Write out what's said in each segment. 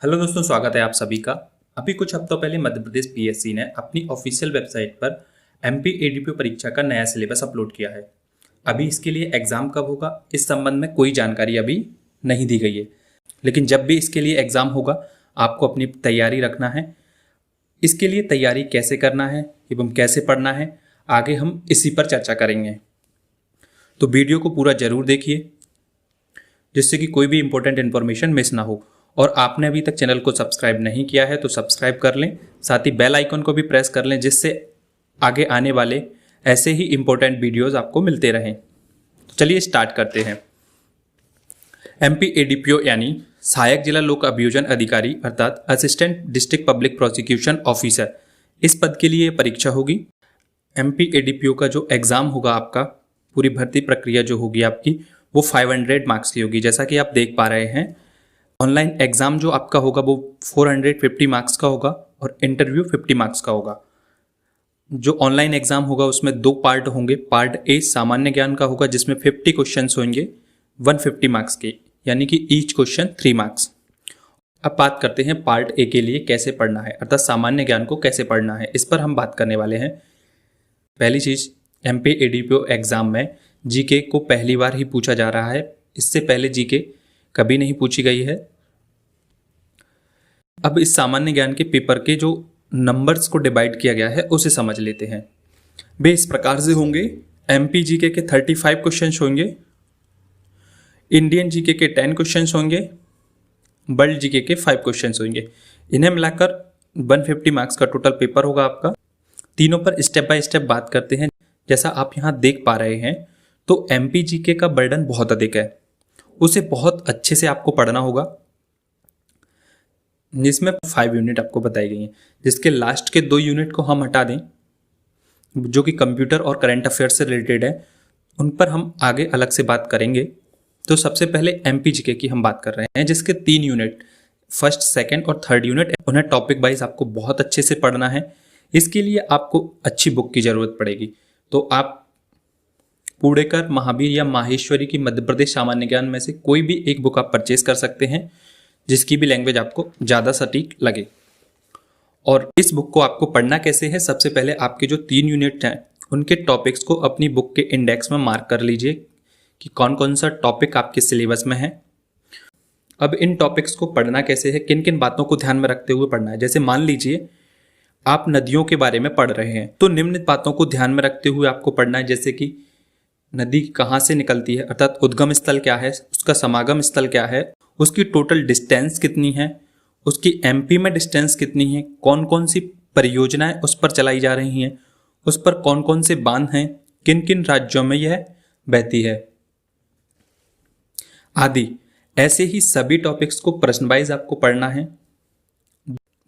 Hello दोस्तों, स्वागत है आप सभी का। अभी कुछ हफ्तों पहले मध्य प्रदेश पीएससी ने अपनी ऑफिशियल वेबसाइट पर एमपी एडीपीओ परीक्षा का नया सिलेबस अपलोड किया है। अभी इसके लिए एग्ज़ाम कब होगा इस संबंध में कोई जानकारी अभी नहीं दी गई है, लेकिन जब भी इसके लिए एग्ज़ाम होगा आपको अपनी तैयारी रखना है। इसके लिए तैयारी कैसे करना है एवं कैसे पढ़ना है, आगे हम इसी पर चर्चा करेंगे। तो वीडियो को पूरा ज़रूर देखिए जिससे कि कोई भी इंपॉर्टेंट इन्फॉर्मेशन मिस ना हो। और आपने अभी तक चैनल को सब्सक्राइब नहीं किया है तो सब्सक्राइब कर लें, साथ ही बेल आइकन को भी प्रेस कर लें जिससे आगे आने वाले ऐसे ही इंपॉर्टेंट वीडियोस आपको मिलते रहें। तो चलिए स्टार्ट करते हैं। एमपी एडीपीओ यानी सहायक जिला लोक अभियोजन अधिकारी अर्थात assistant district public prosecution officer, इस पद के लिए परीक्षा होगी। एमपी एडीपीओ का जो एग्ज़ाम होगा, आपका पूरी भर्ती प्रक्रिया जो होगी आपकी वो 500 मार्क्स की होगी। जैसा कि आप देख पा रहे हैं, ऑनलाइन एग्ज़ाम जो आपका होगा वो 450 मार्क्स का होगा और इंटरव्यू 50 मार्क्स का होगा। जो ऑनलाइन एग्ज़ाम होगा उसमें 2 पार्ट होंगे। पार्ट ए सामान्य ज्ञान का होगा जिसमें 50 क्वेश्चंस होंगे 150 मार्क्स के, यानी कि ईच क्वेश्चन 3 मार्क्स। अब बात करते हैं पार्ट ए के लिए कैसे पढ़ना है, अर्थात सामान्य ज्ञान को कैसे पढ़ना है, इस पर हम बात करने वाले हैं। पहली चीज़, एमपी एडीपीओ एग्ज़ाम में जीके को पहली बार ही पूछा जा रहा है। इससे पहले जीके कभी नहीं पूछी गई है। अब इस सामान्य ज्ञान के पेपर के जो नंबर्स को डिवाइड किया गया है उसे समझ लेते हैं। वे इस प्रकार से होंगे। एमपी जीके के 35 क्वेश्चन होंगे, इंडियन जीके के 10 क्वेश्चन होंगे, वर्ल्ड जीके के 5 क्वेश्चन होंगे। इन्हें मिलाकर 150 मार्क्स का टोटल पेपर होगा आपका। तीनों पर स्टेप बाय स्टेप बात करते हैं। जैसा आप यहाँ देख पा रहे हैं तो एमपी जीके का बर्डन बहुत अधिक है, उसे बहुत अच्छे से आपको पढ़ना होगा, जिसमें 5 यूनिट आपको बताई गई हैं, जिसके लास्ट के 2 यूनिट को हम हटा दें जो कि कंप्यूटर और करंट अफेयर्स से रिलेटेड है, उन पर हम आगे अलग से बात करेंगे। तो सबसे पहले एमपी जीके की हम बात कर रहे हैं, जिसके 3 यूनिट, फर्स्ट, सेकंड और थर्ड यूनिट, उन्हें टॉपिक वाइज आपको बहुत अच्छे से पढ़ना है। इसके लिए आपको अच्छी बुक की ज़रूरत पड़ेगी। तो आप पुणेकर, महावीर या माहेश्वरी की मध्य प्रदेश सामान्य ज्ञान में से कोई भी एक बुक आप परचेज कर सकते हैं जिसकी भी लैंग्वेज आपको ज़्यादा सटीक लगे। और इस बुक को आपको पढ़ना कैसे है, सबसे पहले आपके जो 3 यूनिट हैं उनके टॉपिक्स को अपनी बुक के इंडेक्स में मार्क कर लीजिए कि कौन कौन सा टॉपिक आपके सिलेबस में है। अब इन टॉपिक्स को पढ़ना कैसे है, किन किन बातों को ध्यान में रखते हुए पढ़ना है। जैसे मान लीजिए आप नदियों के बारे में पढ़ रहे हैं तो निम्न बातों को ध्यान में रखते हुए आपको पढ़ना है, जैसे कि नदी कहाँ से निकलती है, अर्थात उद्गम स्थल क्या है, उसका समागम स्थल क्या है, उसकी टोटल डिस्टेंस कितनी है, उसकी एमपी में डिस्टेंस कितनी है, कौन कौन सी परियोजनाएं उस पर चलाई जा रही हैं, उस पर कौन कौन से बांध हैं, किन किन राज्यों में यह बहती है, आदि। ऐसे ही सभी टॉपिक्स को प्रश्न वाइज आपको पढ़ना है।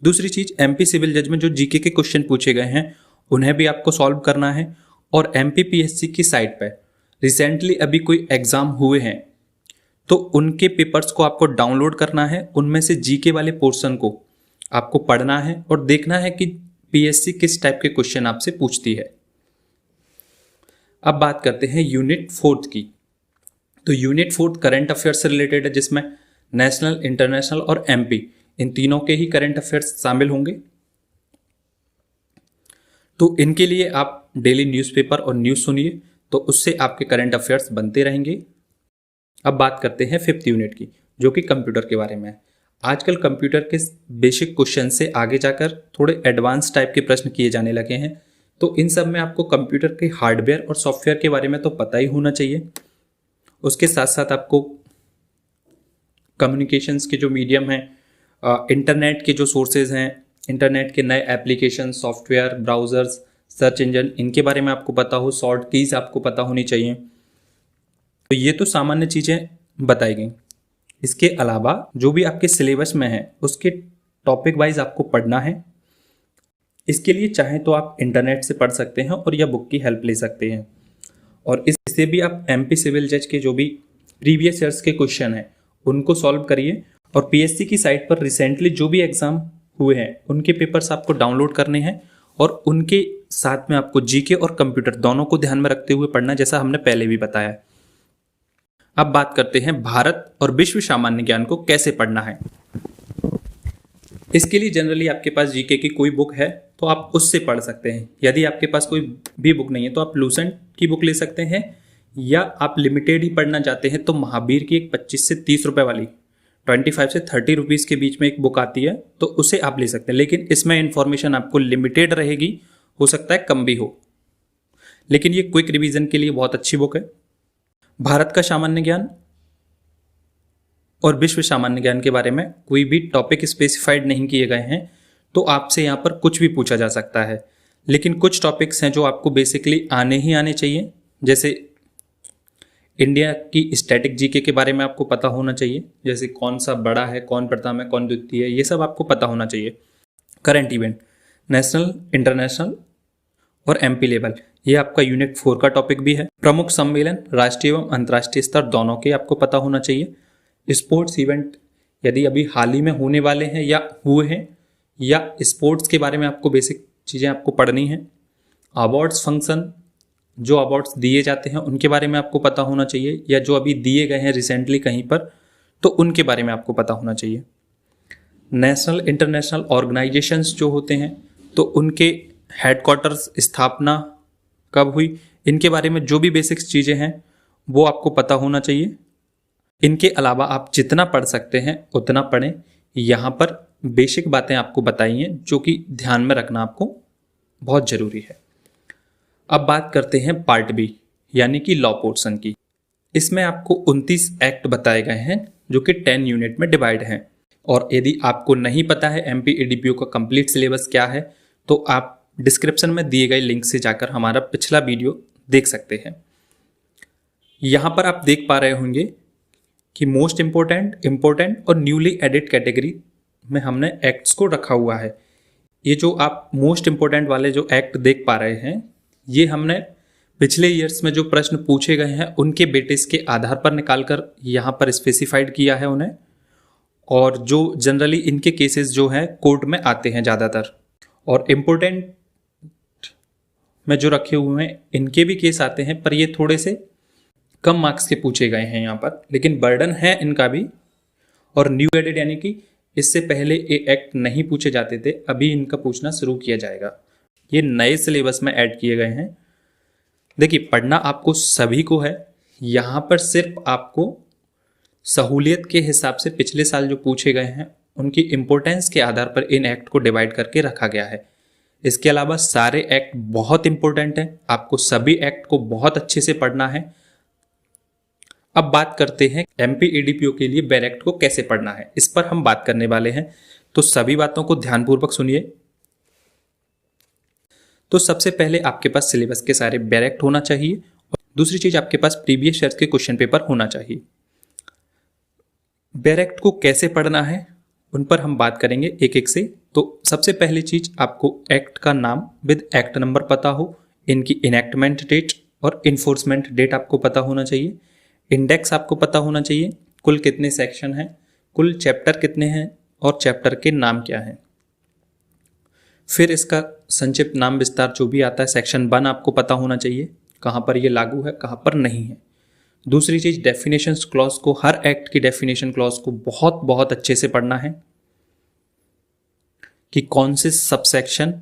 दूसरी चीज, एमपी सिविल जज में जो जीके के क्वेश्चन पूछे गए हैं उन्हें भी आपको सॉल्व करना है। और एमपी पीएससी की साइट पर रिसेंटली अभी कोई एग्जाम हुए हैं तो उनके पेपर्स को आपको डाउनलोड करना है, उनमें से जीके वाले पोर्शन को आपको पढ़ना है और देखना है कि पीएससी किस टाइप के क्वेश्चन आपसे पूछती है। अब बात करते हैं यूनिट 4 की। तो यूनिट 4 करंट अफेयर्स से रिलेटेड है, जिसमें नेशनल, इंटरनेशनल और एमपी, इन तीनों के ही करंट अफेयर्स शामिल होंगे। तो इनके लिए आप डेली न्यूज़पेपर और न्यूज़ सुनिए, तो उससे आपके करंट अफेयर्स बनते रहेंगे। अब बात करते हैं 5th यूनिट की, जो कि कंप्यूटर के बारे में है। आजकल कंप्यूटर के बेसिक क्वेश्चन से आगे जाकर थोड़े एडवांस टाइप के प्रश्न किए जाने लगे हैं। तो इन सब में आपको कंप्यूटर के हार्डवेयर और सॉफ्टवेयर के बारे में तो पता ही होना चाहिए। उसके साथ साथ आपको कम्युनिकेशंस के जो मीडियम हैं, इंटरनेट के जो सोर्सेज हैं, इंटरनेट के नए application, software, browsers, search engine, इनके बारे में आपको पता हो, शॉर्ट कीज आपको पता होनी चाहिए। तो ये तो सामान्य चीज़ें बताई गई। इसके अलावा जो भी आपके सिलेबस में है उसके टॉपिक वाइज आपको पढ़ना है। इसके लिए चाहे तो आप इंटरनेट से पढ़ सकते हैं और या बुक की हेल्प ले सकते हैं। और इससे भी आप एमपी सिविल जज के जो भी प्रीवियस ईयर्स के क्वेश्चन हैं उनको सॉल्व करिए। और पीएससी की साइट पर रिसेंटली जो भी एग्ज़ाम हुए हैं उनके पेपर्स आपको डाउनलोड करने हैं और उनके साथ में आपको जीके और कंप्यूटर दोनों को ध्यान में रखते हुए पढ़ना, जैसा हमने पहले भी बताया। अब बात करते हैं भारत और विश्व सामान्य ज्ञान को कैसे पढ़ना है। इसके लिए जनरली आपके पास जीके की कोई बुक है तो आप उससे पढ़ सकते हैं। यदि आपके पास कोई भी बुक नहीं है तो आप लूसेंट की बुक ले सकते हैं, या आप लिमिटेड ही पढ़ना चाहते हैं तो महावीर की एक 25 से 30 रुपए वाली 25 से 30 रुपीज़ के बीच में एक बुक आती है, तो उसे आप ले सकते हैं। लेकिन इसमें इंफॉर्मेशन आपको लिमिटेड रहेगी, हो सकता है कम भी हो, लेकिन ये क्विक रिवीजन के लिए बहुत अच्छी बुक है। भारत का सामान्य ज्ञान और विश्व सामान्य ज्ञान के बारे में कोई भी टॉपिक स्पेसिफाइड नहीं किए गए हैं, तो आपसे यहाँ पर कुछ भी पूछा जा सकता है। लेकिन कुछ टॉपिक्स हैं जो आपको बेसिकली आने ही आने चाहिए, जैसे इंडिया की स्टैटिक जीके के बारे में आपको पता होना चाहिए, जैसे कौन सा बड़ा है, कौन प्रथम है, कौन द्वितीय है, ये सब आपको पता होना चाहिए। करंट इवेंट, नेशनल, इंटरनेशनल और एमपी लेवल, ये आपका यूनिट 4 का टॉपिक भी है। प्रमुख सम्मेलन राष्ट्रीय एवं अंतर्राष्ट्रीय स्तर दोनों के आपको पता होना चाहिए। स्पोर्ट्स इवेंट यदि अभी हाल ही में होने वाले हैं या हुए हैं, या स्पोर्ट्स के बारे में आपको बेसिक चीज़ें आपको पढ़नी हैं। अवार्ड्स फंक्शन, जो अवार्ड्स दिए जाते हैं उनके बारे में आपको पता होना चाहिए, या जो अभी दिए गए हैं रिसेंटली कहीं पर, तो उनके बारे में आपको पता होना चाहिए। नेशनल इंटरनेशनल ऑर्गेनाइजेशंस जो होते हैं तो उनके हेडक्वार्टर्स स्थापना कब हुई, इनके बारे में जो भी बेसिक्स चीज़ें हैं वो आपको पता होना चाहिए। इनके अलावा आप जितना पढ़ सकते हैं उतना पढ़ें। यहाँ पर बेसिक बातें आपको बताई हैं जो कि ध्यान में रखना आपको बहुत ज़रूरी है। अब बात करते हैं पार्ट बी यानी कि लॉ पोर्शन की। इसमें आपको 29 एक्ट बताए गए हैं जो कि 10 यूनिट में डिवाइड हैं। और यदि आपको नहीं पता है एमपी एडीपीओ का कंप्लीट सिलेबस क्या है, तो आप डिस्क्रिप्शन में दिए गए लिंक से जाकर हमारा पिछला वीडियो देख सकते हैं। यहाँ पर आप देख पा रहे होंगे कि मोस्ट इम्पोर्टेंट और न्यूली एडिड कैटेगरी में हमने एक्ट्स को रखा हुआ है। ये जो आप मोस्ट इम्पोर्टेंट वाले जो एक्ट देख पा रहे हैं, ये हमने पिछले ईयर्स में जो प्रश्न पूछे गए हैं उनके बेटेस के आधार पर निकालकर यहाँ पर स्पेसिफाइड किया है उन्हें, और जो जनरली इनके केसेस जो हैं कोर्ट में आते हैं ज़्यादातर, और इम्पोर्टेंट में जो रखे हुए हैं इनके भी केस आते हैं, पर ये थोड़े से कम मार्क्स के पूछे गए हैं यहाँ पर, लेकिन बर्डन है इनका भी। और न्यू एडेड यानी कि इससे पहले ये एक्ट नहीं पूछे जाते थे, अभी इनका पूछना शुरू किया जाएगा। ये नए सिलेबस में ऐड किए गए हैं। देखिए, पढ़ना आपको सभी को है, यहाँ पर सिर्फ आपको सहूलियत के हिसाब से पिछले साल जो पूछे गए हैं उनकी इम्पोर्टेंस के आधार पर इन एक्ट को डिवाइड करके रखा गया है। इसके अलावा सारे एक्ट बहुत इंपॉर्टेंट हैं, आपको सभी एक्ट को बहुत अच्छे से पढ़ना है। अब बात करते हैं एमपी एडीपीओ के लिए बैरेक्ट को कैसे पढ़ना है, इस पर हम बात करने वाले हैं, तो सभी बातों को ध्यानपूर्वक सुनिए। तो सबसे पहले आपके पास सिलेबस के सारे बैरेक्ट होना चाहिए, और दूसरी चीज आपके पास प्रीवियस ईयर्स के क्वेश्चन पेपर होना चाहिए। बैरेक्ट को कैसे पढ़ना है उन पर हम बात करेंगे एक एक से। तो सबसे पहली चीज, आपको एक्ट का नाम विद एक्ट नंबर पता हो, इनकी इनैक्टमेंट डेट और इन्फोर्समेंट डेट आपको पता होना चाहिए। इंडेक्स आपको पता होना चाहिए, कुल कितने सेक्शन हैं, कुल चैप्टर कितने हैं और चैप्टर के नाम क्या हैं। फिर इसका संक्षिप्त नाम विस्तार जो भी आता है, सेक्शन 1 आपको पता होना चाहिए, कहाँ पर ये लागू है कहाँ पर नहीं है। दूसरी चीज, डेफिनेशन क्लॉज को, हर एक्ट की डेफिनेशन क्लॉज को बहुत बहुत अच्छे से पढ़ना है कि कौन से सब सेक्शन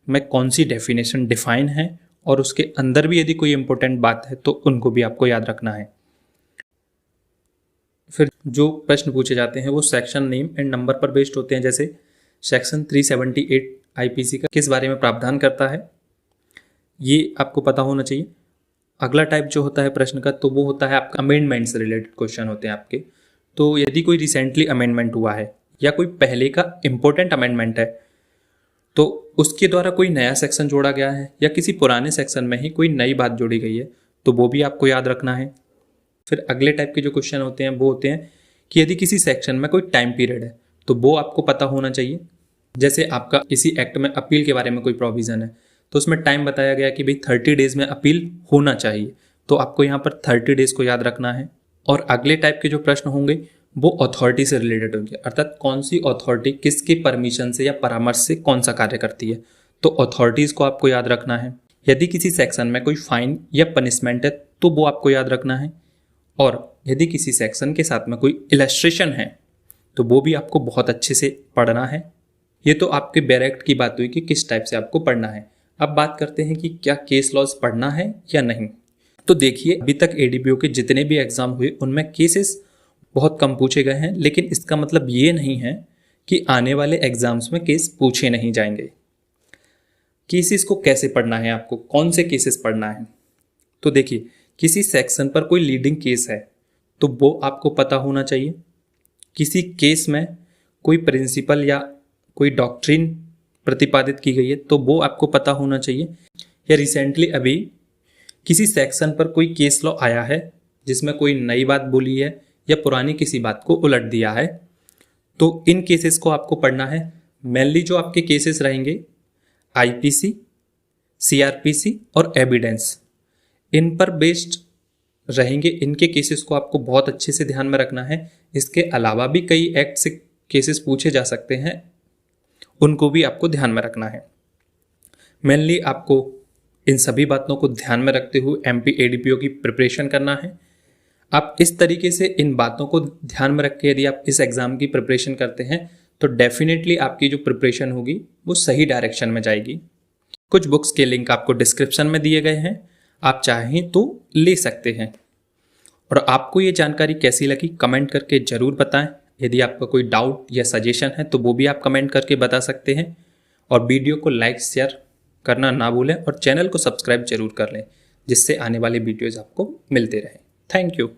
में कौन सी डेफिनेशन डिफाइन है, और उसके अंदर भी यदि कोई इंपॉर्टेंट बात है तो उनको भी आपको याद रखना है। फिर जो प्रश्न पूछे जाते हैं वो सेक्शन नेम एंड नंबर पर बेस्ड होते हैं, जैसे सेक्शन 378 आईपीसी का किस बारे में प्रावधान करता है, ये आपको पता होना चाहिए। अगला टाइप जो होता है प्रश्न का, तो वो होता है आपका अमेंडमेंट से रिलेटेड क्वेश्चन होते हैं आपके। तो यदि कोई रिसेंटली अमेंडमेंट हुआ है या कोई पहले का इंपॉर्टेंट अमेंडमेंट है, तो उसके द्वारा कोई नया सेक्शन जोड़ा गया है या किसी पुराने सेक्शन में ही कोई नई बात जोड़ी गई है, तो वो भी आपको याद रखना है। फिर अगले टाइप के जो क्वेश्चन होते हैं वो होते हैं कि यदि किसी सेक्शन में कोई टाइम पीरियड है तो वो आपको पता होना चाहिए। जैसे आपका किसी एक्ट में अपील के बारे में कोई प्रोविज़न है तो उसमें टाइम बताया गया कि भाई 30 डेज़ में अपील होना चाहिए, तो आपको यहाँ पर 30 डेज़ को याद रखना है। और अगले टाइप के जो प्रश्न होंगे वो अथॉरिटी से रिलेटेड होंगे, अर्थात कौन सी अथॉरिटी किसके परमिशन से या परामर्श से कौन सा कार्य करती है, तो अथॉरिटीज़ को आपको याद रखना है। यदि किसी सेक्शन में कोई फाइन या पनिशमेंट है तो वो आपको याद रखना है, और यदि किसी सेक्शन के साथ में कोई इलस्ट्रेशन है तो वो भी आपको बहुत अच्छे से पढ़ना है। ये तो आपके डायरेक्ट की बात हुई कि किस टाइप से आपको पढ़ना है। अब बात करते हैं कि क्या केस लॉज पढ़ना है या नहीं। तो देखिए, अभी तक एडीपीओ के जितने भी एग्जाम हुए उनमें केसेस बहुत कम पूछे गए हैं, लेकिन इसका मतलब ये नहीं है कि आने वाले एग्जाम्स में केस पूछे नहीं जाएंगे। केसेस को कैसे पढ़ना है, आपको कौन से केसेस पढ़ना है। तो देखिए, किसी सेक्शन पर कोई लीडिंग केस है तो वो आपको पता होना चाहिए। किसी केस में कोई प्रिंसिपल या कोई डॉक्ट्रिन प्रतिपादित की गई है तो वो आपको पता होना चाहिए। या रिसेंटली अभी किसी सेक्शन पर कोई केस लॉ आया है जिसमें कोई नई बात बोली है या पुरानी किसी बात को उलट दिया है, तो इन केसेस को आपको पढ़ना है। मेनली जो आपके केसेस रहेंगे आईपीसी, सीआरपीसी और एविडेंस, इन पर बेस्ड रहेंगे। इनके केसेस को आपको बहुत अच्छे से ध्यान में रखना है। इसके अलावा भी कई एक्ट से केसेस पूछे जा सकते हैं, उनको भी आपको ध्यान में रखना है। मेनली आपको इन सभी बातों को ध्यान में रखते हुए एमपी एडीपीओ की प्रिपरेशन करना है। आप इस तरीके से इन बातों को ध्यान में रख के यदि आप इस एग्ज़ाम की प्रिपरेशन करते हैं तो डेफिनेटली आपकी जो प्रिपरेशन होगी वो सही डायरेक्शन में जाएगी। कुछ बुक्स के लिंक आपको डिस्क्रिप्शन में दिए गए हैं, आप चाहें तो ले सकते हैं। और आपको ये जानकारी कैसी लगी कमेंट करके ज़रूर बताएं। यदि आपका कोई डाउट या सजेशन है तो वो भी आप कमेंट करके बता सकते हैं। और वीडियो को लाइक शेयर करना ना भूलें और चैनल को सब्सक्राइब जरूर कर लें, जिससे आने वाले वीडियोज़ आपको मिलते रहें। Thank you.